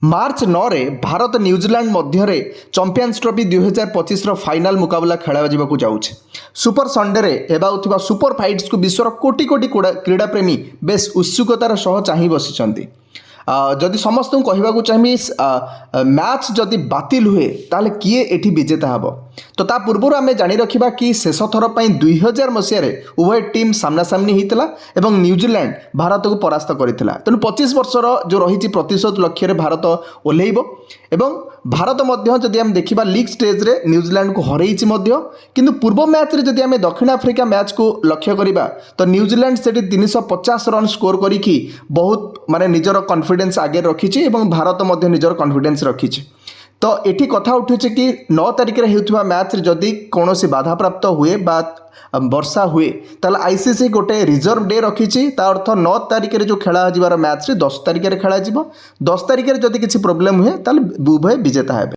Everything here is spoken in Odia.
ମାର୍ଚ୍ଚ 9ରେ ଭାରତ ନ୍ୟୁଜିଲାଣ୍ଡ ମଧ୍ୟରେ ଚାମ୍ପିଅନ୍ସ ଟ୍ରଫି 2025ର ଫାଇନାଲ ମୁକାବିଲା ଖେଳାଯିବାକୁ ଯାଉଛି। ସୁପର ସଣ୍ଡେରେ ହେବାଉଥିବା ସୁପର ଫାଇଟ୍ସକୁ ବିଶ୍ୱର କୋଟି କୋଟି କ୍ରୀଡ଼ାପ୍ରେମୀ ବେଶ୍ ଉତ୍ସୁକତାର ସହ ଚାହିଁ ବସିଛନ୍ତି। ଯଦି ସମସ୍ତଙ୍କୁ କହିବାକୁ ଚାହିଁବି ମ୍ୟାଚ୍ ଯଦି ବାତିଲ ହୁଏ ତାହେଲେ କିଏ ଏଠି ବିଜେତା ହେବ। ତ ତା ପୂର୍ବରୁ ଆମେ ଜାଣି ରଖିବା କି ଶେଷ ଥର ପାଇଁ 2000 ମସିହାରେ ଉଭୟ ଟିମ୍ ସାମ୍ନାସାମ୍ନି ହୋଇଥିଲା ଏବଂ ନ୍ୟୁଜିଲାଣ୍ଡ ଭାରତକୁ ପରାସ୍ତ କରିଥିଲା। ତେଣୁ 25 ବର୍ଷର ଯେଉଁ ରହିଛି ପ୍ରତିଶୋଧ ଲକ୍ଷ୍ୟରେ ଭାରତ ଓହ୍ଲାଇବ ଏବଂ ଭାରତ ମଧ୍ୟ ଯଦି ଆମେ ଦେଖିବା ଲିଗ୍ ଷ୍ଟେଜ୍ରେ ନ୍ୟୁଜିଲାଣ୍ଡକୁ ହରାଇଛି ମଧ୍ୟ। କିନ୍ତୁ ପୂର୍ବ ମ୍ୟାଚ୍ରେ ଯଦି ଆମେ ଦକ୍ଷିଣ ଆଫ୍ରିକା ମ୍ୟାଚ୍କୁ ଲକ୍ଷ୍ୟ କରିବା ତ ନ୍ୟୁଜିଲାଣ୍ଡ ସେଠି 350 ରନ୍ ସ୍କୋର କରିକି ବହୁତ ନିଜର କନଫିଡେନ୍ସ ଆଗରେ ରଖିଛି ଏବଂ ଭାରତ ମଧ୍ୟ ନିଜର କନଫିଡେନ୍ସ ରଖିଛି। ତ ଏଠି କଥା ଉଠୁଛି କି 9 ତାରିଖରେ ହେଉଥିବା ମ୍ୟାଚ୍ରେ ଯଦି କୌଣସି ବାଧାପ୍ରାପ୍ତ ହୁଏ ବା ବର୍ଷା ହୁଏ ତାହେଲେ ଆଇସିସି ଗୋଟେ ରିଜର୍ଭ ଡେ ରଖିଛି। ତା ଅର୍ଥ 9 ତାରିଖରେ ଯେଉଁ ଖେଳାଯିବାର ମ୍ୟାଚ୍ରେ 10 ତାରିଖରେ ଖେଳାଯିବ। 10 ତାରିଖରେ ଯଦି କିଛି ପ୍ରୋବ୍ଲେମ୍ ହୁଏ ତାହେଲେ ଉଭୟ ବିଜେତା ହେବେ।